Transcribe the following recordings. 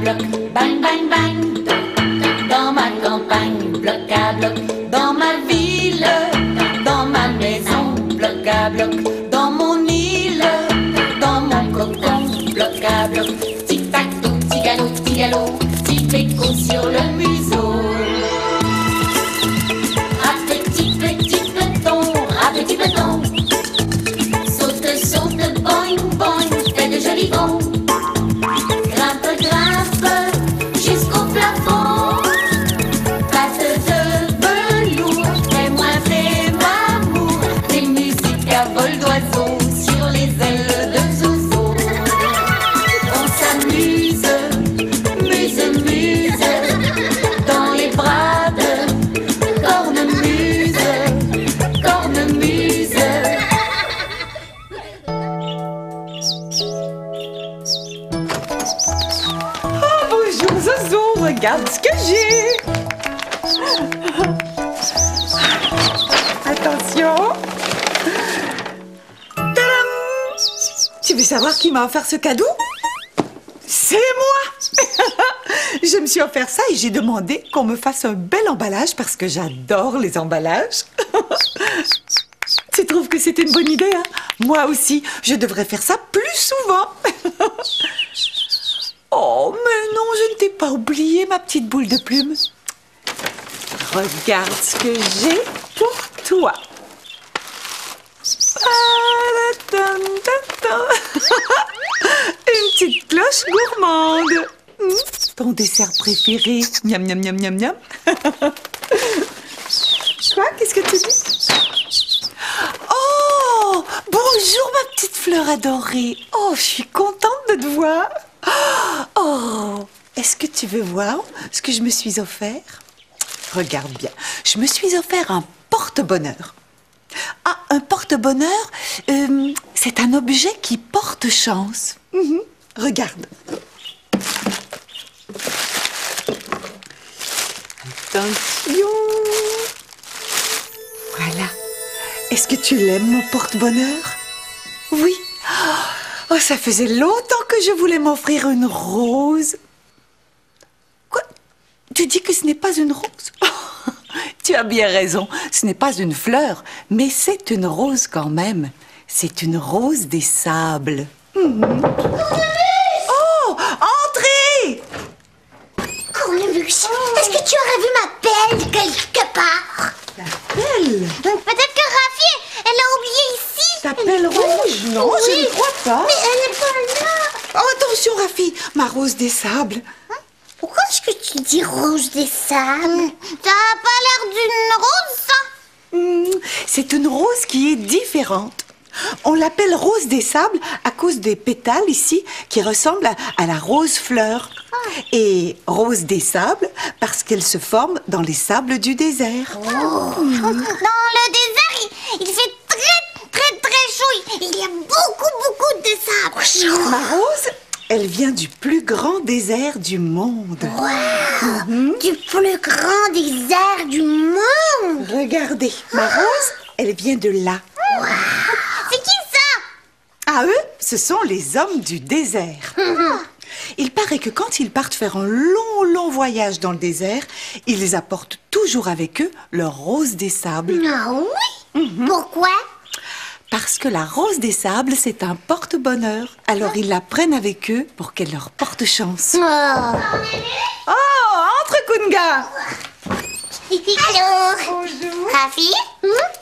bloc, bang, bang, bang. Dans ma campagne, bloc à bloc. Dans ma ville, dans ma maison, bloc à bloc. Dans mon île, dans mon cocon, bloc à bloc. Tic-tac-toe, petit galop, petit péco sur le museau. Petit peloton, saute, saute, boing, boing, fais de jolis bonds. Grimpe, grimpe, jusqu'au plafond. Patte de velours, fais-moi l'amour. Des musiques à vol d'oiseau sur les ailes de Zozo. On s'amuse, muse, muse, dans les bras de cornemuse. Oh, bonjour Zozo, regarde ce que j'ai. Attention. Tadam! Tu veux savoir qui m'a offert ce cadeau? C'est moi. Je me suis offert ça et j'ai demandé qu'on me fasse un bel emballage parce que j'adore les emballages. Tu trouves que c'était une bonne idée, hein? Moi aussi, je devrais faire ça plus souvent. Oh, mais non, je ne t'ai pas oublié, ma petite boule de plume. Regarde ce que j'ai pour toi. Une petite cloche gourmande. Ton dessert préféré. Miam, miam, miam, miam, miam. Quoi? Qu'est-ce que tu dis? Oh, bonjour ma petite fleur adorée. Oh, je suis contente de te voir. Oh, est-ce que tu veux voir ce que je me suis offert? Regarde bien, je me suis offert un porte-bonheur. Ah, un porte-bonheur, c'est un objet qui porte chance. Regarde. Attention. Voilà. Est-ce que tu l'aimes, mon porte-bonheur? Oui. Oh, ça faisait longtemps que je voulais m'offrir une rose. Quoi? Tu dis que ce n'est pas une rose? Tu as bien raison. Ce n'est pas une fleur, mais c'est une rose quand même. C'est une rose des sables. Oh, entrez! Cornemuse, est-ce que tu aurais vu ma pelle quelque part? La pelle? Peut-être que Rafi, elle l'a oubliée ici. Ta pelle rouge? Non, Oui, je ne crois pas. Mais elle n'est pas là. Oh, attention, Rafi, ma rose des sables. Pourquoi est-ce que tu dis rose des sables? Ça n'a pas l'air d'une rose, ça. C'est une rose qui est différente. On l'appelle rose des sables à cause des pétales ici qui ressemblent à la rose fleur. Et rose des sables parce qu'elle se forme dans les sables du désert. Dans le désert, il fait très chaud. Il y a beaucoup de sables. Ma rose, elle vient du plus grand désert du monde. Du plus grand désert du monde. Regardez, ma rose, elle vient de là. C'est qui ça? Ah, eux, ce sont les hommes du désert. Il paraît que quand ils partent faire un long voyage dans le désert, ils apportent toujours avec eux leur rose des sables. Ah oui? Pourquoi? Parce que la rose des sables, c'est un porte-bonheur. Alors ils la prennent avec eux pour qu'elle leur porte chance. Oh, entre Kunga! Allô? Bonjour. Rafi?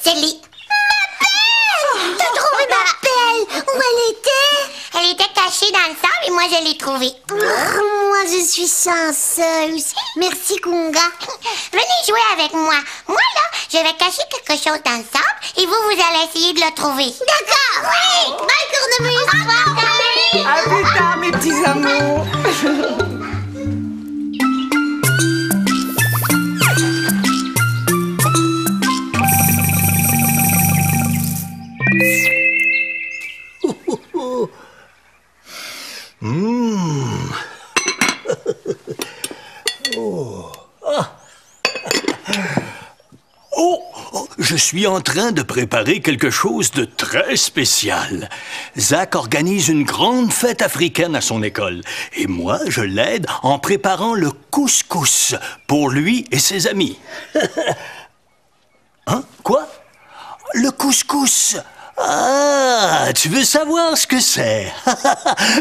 C'est Lee. Ma pelle! T'as trouvé ma pelle? Où elle était? Elle était cachée dans le sable et moi je l'ai trouvée. Moi je suis chanceuse. Merci Kunga. Venez jouer avec moi. Moi là, je vais cacher quelque chose dans le sable et vous allez essayer de le trouver. D'accord? Oui! Bye Cornemuse! Au revoir, À plus tard, mes petits amours. Je suis en train de préparer quelque chose de très spécial. Zach organise une grande fête africaine à son école. Et moi, je l'aide en préparant le couscous pour lui et ses amis. Hein? Quoi? Le couscous! Ah, tu veux savoir ce que c'est?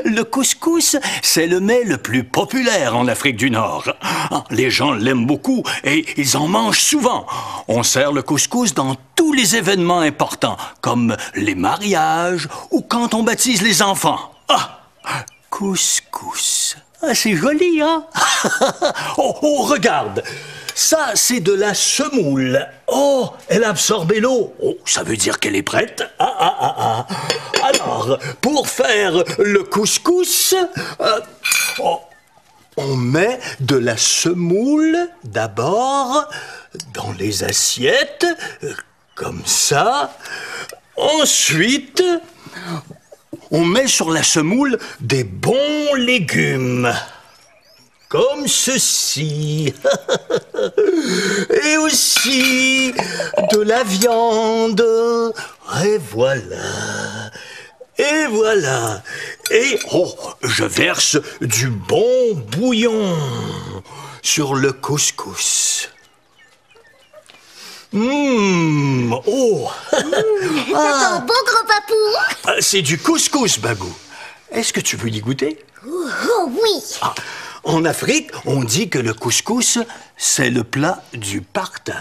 Le couscous, c'est le mets le plus populaire en Afrique du Nord. Les gens l'aiment beaucoup et ils en mangent souvent. On sert le couscous dans tous les événements importants, comme les mariages ou quand on baptise les enfants. Ah, couscous. Ah, c'est joli, hein? Oh, regarde! Ça, c'est de la semoule. Oh, elle a absorbé l'eau. Oh, ça veut dire qu'elle est prête. Alors, pour faire le couscous, on met de la semoule d'abord dans les assiettes, comme ça. Ensuite, on met sur la semoule des bons légumes. Comme ceci. Et aussi de la viande. Et voilà. Et voilà. Et je verse du bon bouillon sur le couscous. Oh. Ça sent bon, grand-papou. C'est du couscous, Bagou. Est-ce que tu veux y goûter? Oh oui. En Afrique, on dit que le couscous, c'est le plat du partage.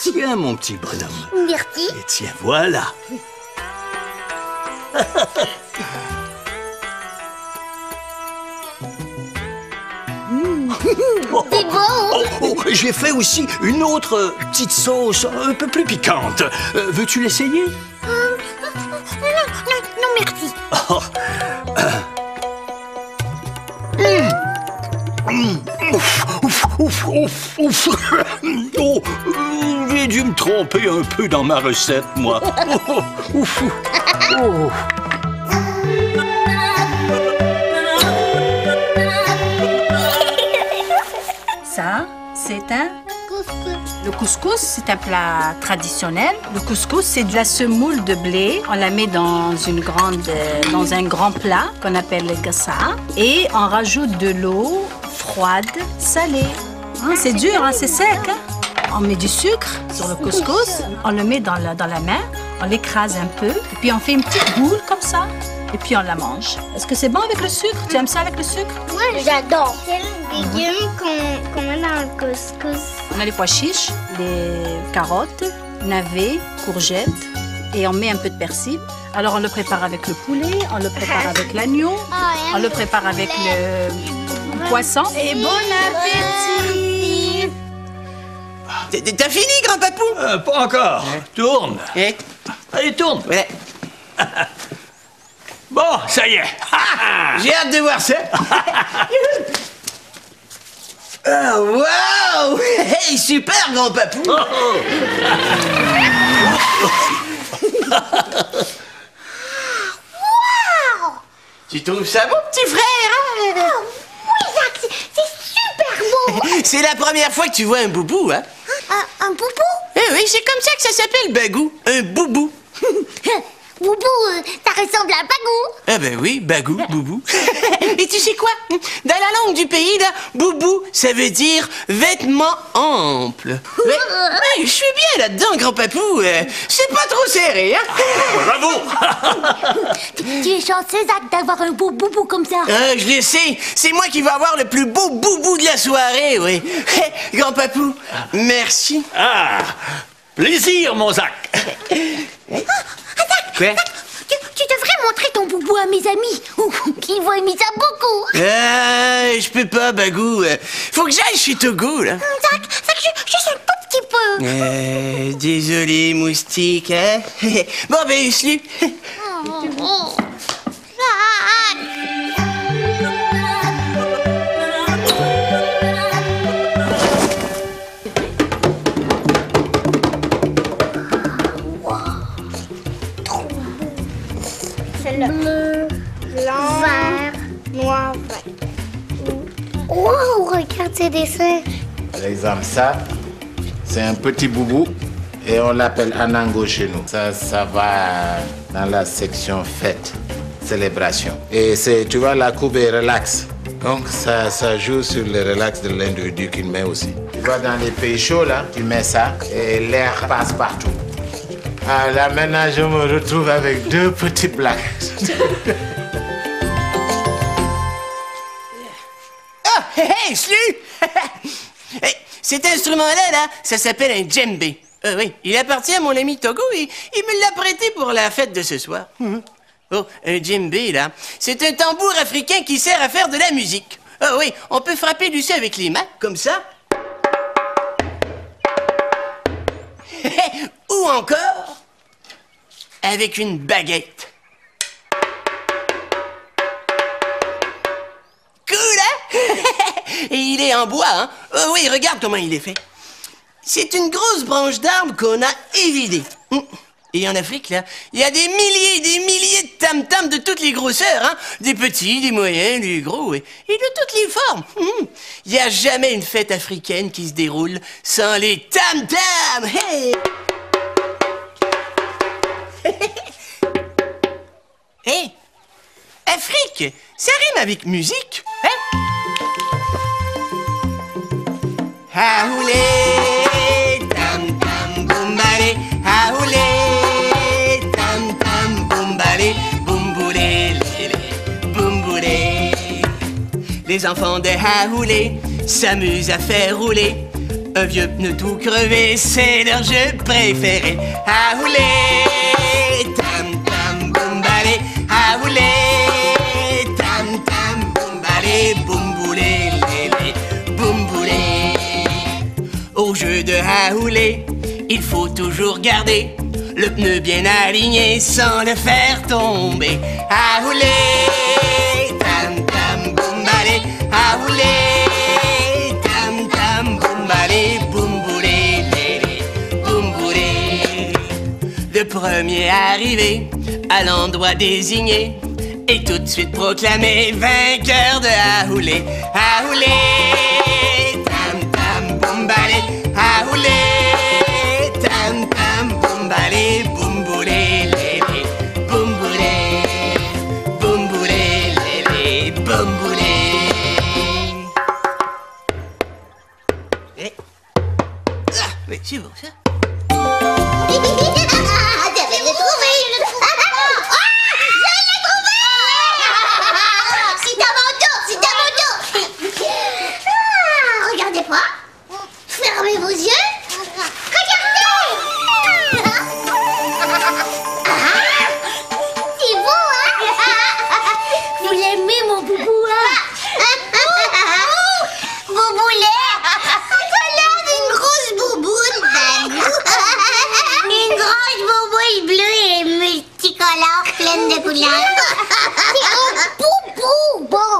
Tiens, mon petit bonhomme. Merci. Et tiens, voilà. C'est bon. J'ai fait aussi une autre petite sauce un peu plus piquante. Veux-tu l'essayer? Non, merci. Oh, j'ai dû me tromper un peu dans ma recette, moi. Ça, c'est un... Couscous. Le couscous, c'est un plat traditionnel. Le couscous, c'est de la semoule de blé. On la met dans un grand plat qu'on appelle le gassa. Et on rajoute de l'eau froide, salée. Hein, c'est dur, hein, c'est sec. Hein? On met du sucre sur le couscous. On le met dans la main. On l'écrase un peu. Et puis on fait une petite boule comme ça. Et puis on la mange. Est-ce que c'est bon avec le sucre? Tu aimes ça avec le sucre? Moi, j'adore. Quels légumes qu'on met dans le couscous? On a les pois chiches, les carottes, navets, courgettes et on met un peu de persil. Alors on le prépare avec le poulet, on le prépare avec l'agneau, on le prépare avec le poisson. Et bon appétit! T'as fini, grand-papou? Pas encore. Tourne. Allez, tourne. Ouais. Bon, ça y est. J'ai hâte de voir ça. Oh, wow! Hey, super, grand-papou! Wow! Tu trouves ça bon, petit frère? Hein? Oh, oui, Zach, c'est super beau! C'est la première fois que tu vois un boubou, hein? Un boubou? Eh oui, c'est comme ça que ça s'appelle, Bagou. Un boubou. Boubou, ça ressemble à Bagou. Ah ben oui, Bagou, boubou. Et tu sais quoi? Dans la langue du pays, là, boubou, ça veut dire vêtement ample. Ouais, je suis bien là-dedans, grand-papou. C'est pas trop serré, hein? Bravo. Tu es chanceux, Zach, d'avoir un beau boubou comme ça. Ah, je le sais. C'est moi qui vais avoir le plus beau boubou de la soirée, oui. Grand-papou, merci. Ah, plaisir, mon Zach. Quoi? Tu devrais montrer ton boubou à mes amis. Ils vont aimer ça beaucoup. Je peux pas, Bagou. Faut que j'aille chez Togo, là. Zach, juste un tout petit peu. Désolé, moustique, hein? Bon, ben, salut. Bleu, blanc, vert, noir, vert. Wow, regarde ces dessins. Par exemple, ça, c'est un petit boubou Et on l'appelle Anango chez nous. Ça va dans la section fête, célébration. Et tu vois, la coupe est relax. Donc ça joue sur le relax de l'individu qu'il met aussi. Tu vois, dans les pays chauds, là, tu mets ça et l'air passe partout. Ah, là, maintenant, je me retrouve avec 2 petits plaques. Ah, hey, salut! Cet instrument-là, là, ça s'appelle un djembé. Oui, il appartient à mon ami Togo et il me l'a prêté pour la fête de ce soir. Oh, un djembé, là, c'est un tambour africain qui sert à faire de la musique. Ah oui, on peut frapper dessus avec les mains, comme ça. Ou encore, avec une baguette. Cool, hein? Et il est en bois, hein? Oh oui, regarde comment il est fait. C'est une grosse branche d'arbre qu'on a évidée. Et en Afrique, là, il y a des milliers et des milliers de tam-tams de toutes les grosseurs, hein? Des petits, des moyens, des gros, et de toutes les formes. Il n'y a jamais une fête africaine qui se déroule sans les tam-tams. Hey! Hey! Afrique, ça rime avec musique, hein? Haoulé, tam-tam, boumbalé, haoulé, tam-tam, boumbalé, boumboulé, lélé, boumboulé. Les enfants de Haoulé s'amusent à faire rouler un vieux pneu tout crevé, c'est leur jeu préféré. Haoulé, tam-tam, boumbalé, haoulé, tam-tam, boumbalé, boumboulé, lélé, boumboulé. Au jeu de Haoulé, il faut toujours garder le pneu bien aligné sans le faire tomber. Haoulé, tam-tam, boumbalé, haoulé, tam-tam, boumbalé, boumboulé, lélé, boumboulé. Le premier arrivé à l'endroit désigné est tout de suite proclamé vainqueur de Haoulé. Haoulé, tam-tam, boumbalé, haoulé, tam-tam, boumbalé, boumboulé, lélé, boumboulé, boumboulé, lélé, boumboulé. Mais c'est bon, ça. Fermez vos yeux. Regardez. C'est beau, hein? Vous l'aimez, mon boubou, hein? Bouboulet. Ça a l'air d'une grosse bouboule, Bagou. Une grosse bouboule bleue et multicolore, pleine de couleurs. C'est un boubou, bon.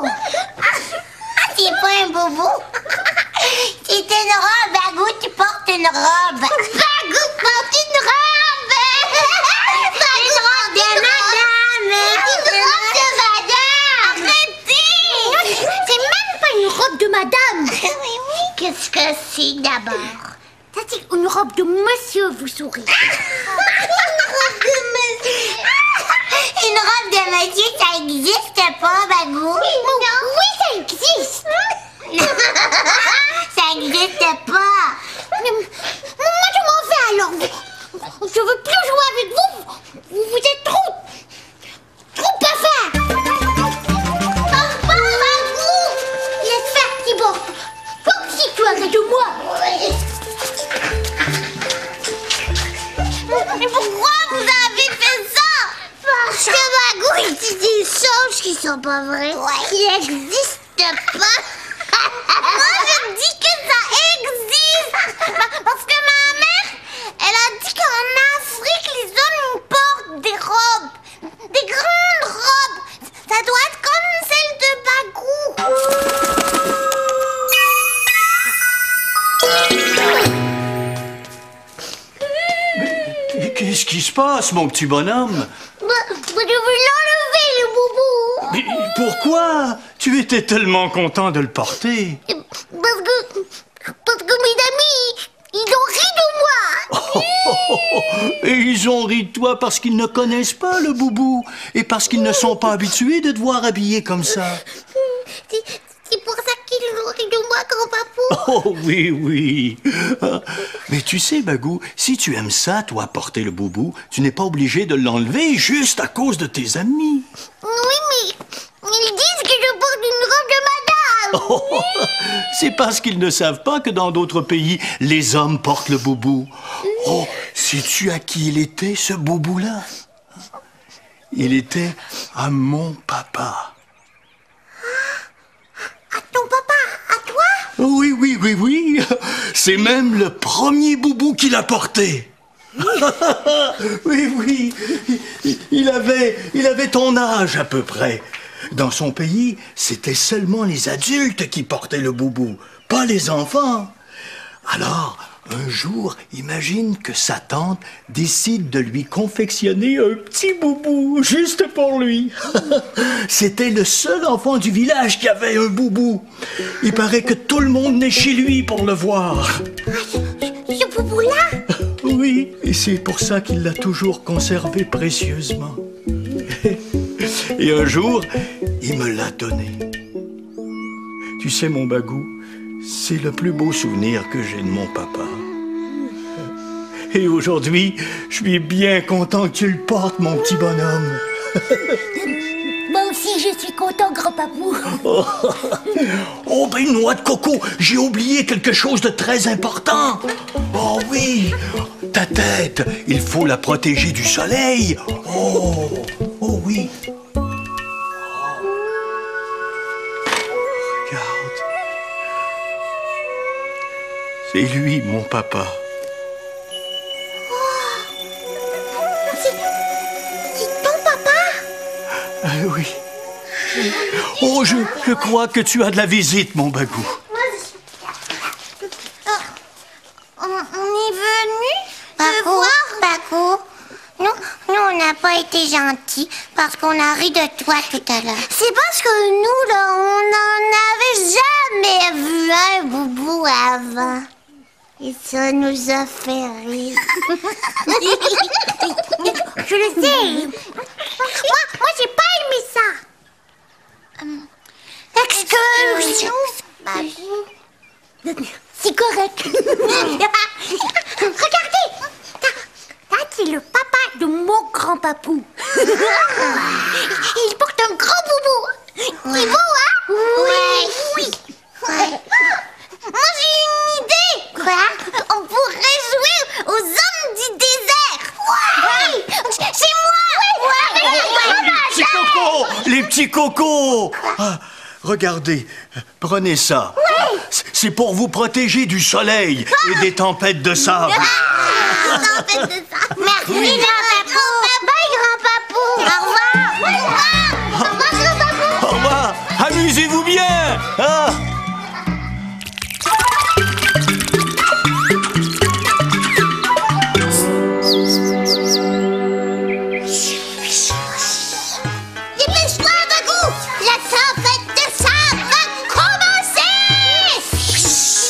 C'est pas un boubou. C'est une robe, Bagou, tu portes une robe. Bagou porte une robe. Une robe de madame. Une robe de madame. Arrêtez. C'est même pas une robe de madame. Oui. Qu'est-ce que c'est d'abord? Ça, c'est une robe de monsieur, vous souriez. Une robe de monsieur. Une robe de monsieur, ça existe pas, Bagou. Oui, ça existe. Ça n'existe pas. Mais moi, je m'en vais alors. Je veux plus jouer avec vous. Vous êtes trop bavard. Au revoir, Bagou. Laisse faire, Thibaut. Comme si tu arrêtes de moi. Mais pourquoi vous avez fait ça? Parce que Bagou, il dit des choses qui sont pas vraies. Qui n'existent pas. Moi, je dis que ça existe. Parce que ma mère, elle a dit qu'en Afrique, les hommes portent des robes. Des grandes robes. Ça doit être comme celle de Bagou. Qu'est-ce qui se passe, mon petit bonhomme? Je veux l'enlever, le boubou. Mais pourquoi? Tu étais tellement content de le porter. Parce que mes amis, ils ont ri de moi. Ils ont ri de toi parce qu'ils ne connaissent pas le boubou et parce qu'ils ne sont pas habitués de te voir habillé comme ça. C'est pour ça qu'ils ont ri de moi, grand-papou. Oh oui, oui. Mais tu sais, Bagou, si tu aimes ça, toi, porter le boubou, tu n'es pas obligé de l'enlever juste à cause de tes amis. Oui, mais ils disent que je porte une robe de madame. Oh, c'est parce qu'ils ne savent pas que dans d'autres pays, les hommes portent le boubou. Oh, sais-tu à qui il était, ce boubou-là? Il était à mon papa. À ton papa, à toi? Oui, oui, oui, oui. C'est même le premier boubou qu'il a porté. Oui, oui. Il avait ton âge à peu près. Dans son pays, c'était seulement les adultes qui portaient le boubou, pas les enfants. Alors, un jour, imagine que sa tante décide de lui confectionner un petit boubou, juste pour lui. C'était le seul enfant du village qui avait un boubou. Il paraît que tout le monde naît chez lui pour le voir. Ce boubou-là? Oui, et c'est pour ça qu'il l'a toujours conservé précieusement. Et un jour, il me l'a donné. Tu sais, mon Bagou, c'est le plus beau souvenir que j'ai de mon papa. Et aujourd'hui, je suis bien content que tu le portes, mon petit bonhomme. Moi aussi, je suis content, grand-papou. Oh, ben, noix de coco, j'ai oublié quelque chose de très important. Oh oui, ta tête, il faut la protéger du soleil. Oh, oh oui. Regarde. C'est lui, mon papa. C'est ton papa? Oui. Oh, je crois que tu as de la visite, mon Bagou. On est venu te voir? Bagou, nous, on n'a pas été gentils parce qu'on a ri de toi tout à l'heure. C'est parce que nous, là, on n'en avait jamais vu un boubou avant. Et ça nous a fait rire. Je le sais. Moi, j'ai pas aimé ça. Excuse. C'est correct. Regardez. Ça, c'est le papa de mon grand-papou. Il porte un grand boubou. C'est beau, hein? Oui. Moi, j'ai une idée. Quoi? On pourrait jouer aux hommes du désert. Oui. C'est moi. Petits cocos, les petits cocos. Ah, regardez, prenez ça. C'est pour vous protéger du soleil et des tempêtes de sable. Merci, grand-papou. Bye, grand-papou. Au revoir. Au revoir, grand-papou. Au revoir, amusez-vous bien. Ah. Dépêche-toi, Bagou. La tempête de sable va commencer. Tu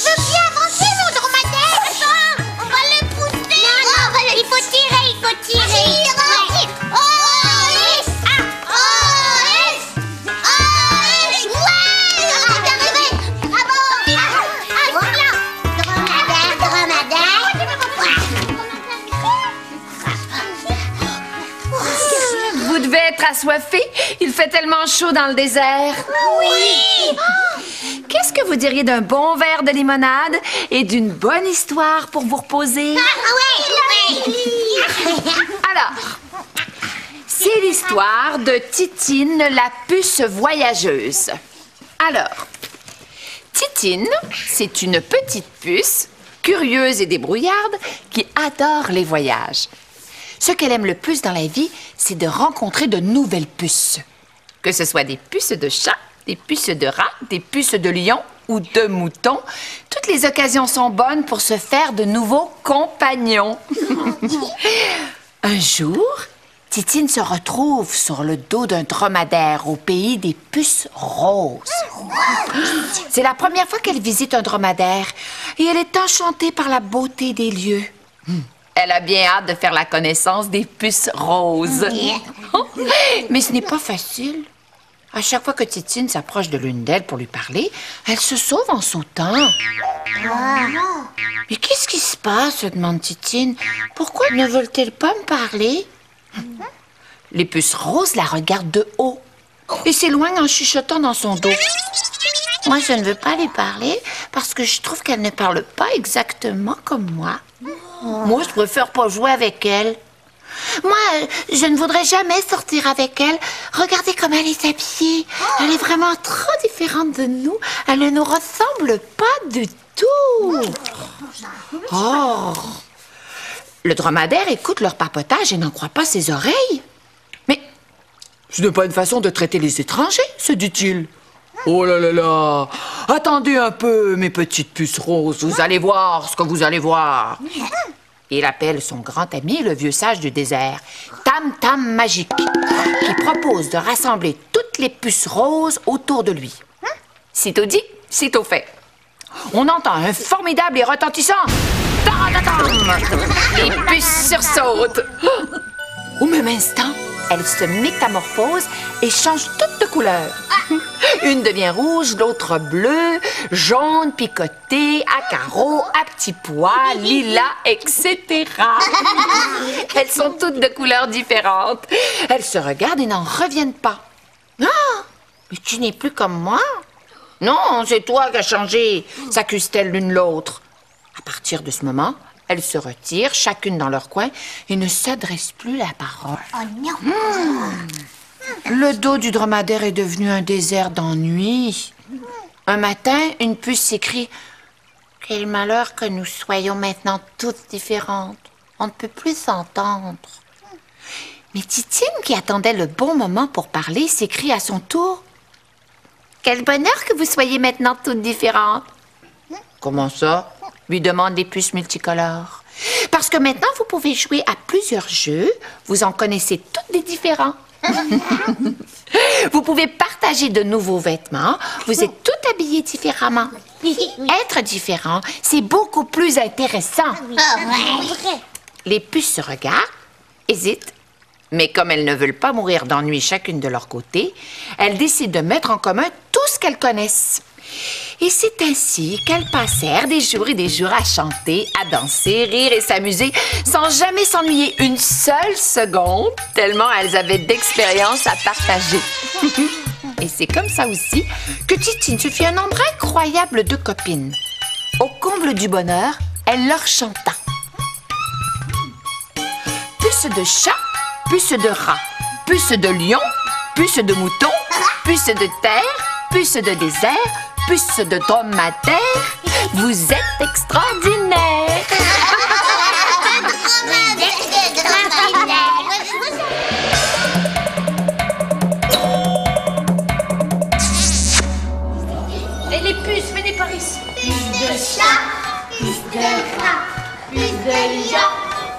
veux bien avancer, mon dromadaire? Attends, on va le pousser. Non, il faut tirer, il faut tirer. Ouais. Oh, ouais, on est arrivé. Bravo. Voilà. Dromadaire. Vous devez être assoiffé. Il fait tellement chaud dans le désert. Oui. Qu'est-ce que vous diriez d'un bon verre de limonade et d'une bonne histoire pour vous reposer? Oui. Alors, c'est l'histoire de Titine, la puce voyageuse. Alors, Titine, c'est une petite puce, curieuse et débrouillarde, qui adore les voyages. Ce qu'elle aime le plus dans la vie, c'est de rencontrer de nouvelles puces. Que ce soit des puces de chat, des puces de rat, des puces de lion ou de mouton, toutes les occasions sont bonnes pour se faire de nouveaux compagnons. Un jour, Titine se retrouve sur le dos d'un dromadaire au pays des puces roses. C'est la première fois qu'elle visite un dromadaire et elle est enchantée par la beauté des lieux. Elle a bien hâte de faire la connaissance des puces roses. Mais ce n'est pas facile. À chaque fois que Titine s'approche de l'une d'elles pour lui parler, elle se sauve en sautant. Mais qu'est-ce qui se passe, demande Titine. Pourquoi ne veulent-elles pas me parler? Les puces roses la regardent de haut et s'éloignent en chuchotant dans son dos. Moi, je ne veux pas lui parler parce que je trouve qu'elle ne parle pas exactement comme moi. Moi, je préfère pas jouer avec elle. Moi, je ne voudrais jamais sortir avec elle. Regardez comme elle est habillée. Elle est vraiment trop différente de nous. Elle ne nous ressemble pas du tout. Oh! Le dromadaire écoute leur papotage et n'en croit pas ses oreilles. Mais ce n'est pas une façon de traiter les étrangers, se dit-il. Oh là là là! Attendez un peu, mes petites puces roses. Vous allez voir ce que vous allez voir. Il appelle son grand ami, le vieux sage du désert, Tam Tam Magique, qui propose de rassembler toutes les puces roses autour de lui. Sitôt dit, sitôt fait. On entend un formidable et retentissant taratam. Les puces sursautent. Au même instant, elles se métamorphosent et changent toutes de couleur. Une devient rouge, l'autre bleue, jaune, picoté, à carreaux, à petits pois, lilas, etc. Elles sont toutes de couleurs différentes. Elles se regardent et n'en reviennent pas. Ah, mais tu n'es plus comme moi. Non, c'est toi qui as changé, s'accusent-elles l'une l'autre. À partir de ce moment, elles se retirent, chacune dans leur coin, et ne s'adressent plus la parole. Oh non! Le dos du dromadaire est devenu un désert d'ennui. Un matin, une puce s'écrie « Quel malheur que nous soyons maintenant toutes différentes. On ne peut plus s'entendre. » Mais Titine, qui attendait le bon moment pour parler, s'écrie à son tour « Quel bonheur que vous soyez maintenant toutes différentes. » Comment ça? Lui demandent les puces multicolores. Parce que maintenant, vous pouvez jouer à plusieurs jeux. Vous en connaissez toutes des différents. Vous pouvez partager de nouveaux vêtements. Vous êtes toutes habillées différemment. Être différent, c'est beaucoup plus intéressant. Les puces se regardent, hésitent, mais comme elles ne veulent pas mourir d'ennui chacune de leur côté, elles décident de mettre en commun tout ce qu'elles connaissent. Et c'est ainsi qu'elles passèrent des jours et des jours à chanter, à danser, rire et s'amuser, sans jamais s'ennuyer une seule seconde, tellement elles avaient d'expérience à partager. Et c'est comme ça aussi que Titine se fit un nombre incroyable de copines. Au comble du bonheur, elle leur chanta. Puce de chat, puce de rat, puce de lion, puce de mouton, puce de terre, puce de désert, puce de dromadaire, vous êtes extraordinaire. Et les puces, venez par ici. Puce de chat, puce de rat, puce de lion,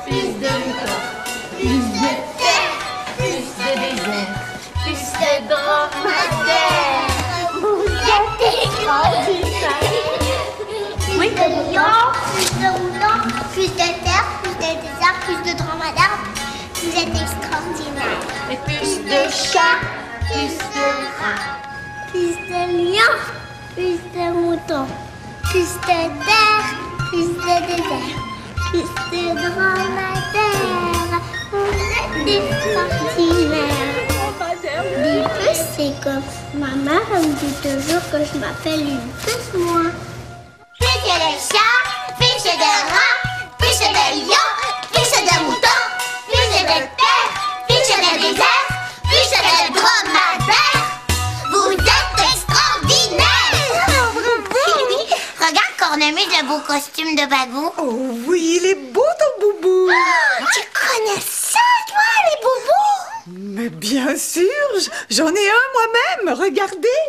puce de mouton, puce de terre, puce de désert, puce de dromadaire. Vous êtes extraordinaire. Oui. Puce de lion, puce de mouton, puce de terre, puce de désert, puce de dromadaire. Vous êtes extraordinaire. Les puces De chat, puce de rat, puce de lion, puce de mouton, puce de terre, puce de désert, puce de dromadaire. Vous êtes extraordinaire. Les puces, c'est comme ma mère, elle me dit toujours que je m'appelle une puce, moi. Puce de chat, puce de rat, puce de lion, puce de mouton, puce de terre, puce de désert, puce de dromadaire. Vous êtes extraordinaire. Regarde Cornemuse, le beau costume de Bagou. Oh oui, il est beau ton boubou. Tu connais ça, toi, les boubous? Mais bien sûr, j'en ai un moi-même, regardez.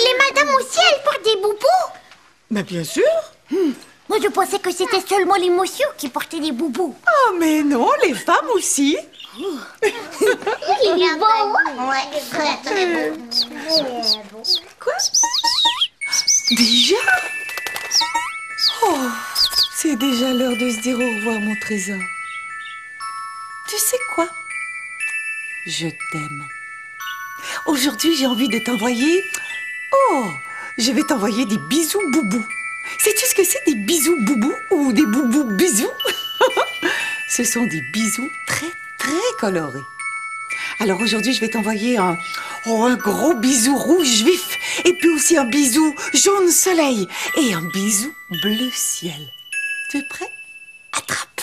Les madames aussi, elles portent des boubous. Mais bien sûr. Moi, je pensais que c'était seulement les messieurs qui portaient des boubous. Oh mais non, les femmes aussi. Il est beau. Ouais, très beau. Quoi? Déjà? Oh, c'est déjà l'heure de se dire au revoir, mon trésor. Tu sais quoi? Je t'aime. Aujourd'hui, j'ai envie de t'envoyer... Oh, je vais t'envoyer des bisous boubou. Sais-tu ce que c'est des bisous boubou ou des boubous bisous? Ce sont des bisous très, très colorés. Alors aujourd'hui, je vais t'envoyer un gros bisou rouge vif, et puis aussi un bisou jaune soleil, et un bisou bleu ciel. Tu es prêt? Attrape!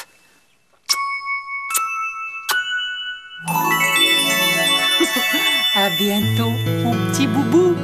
À bientôt, mon petit boubou.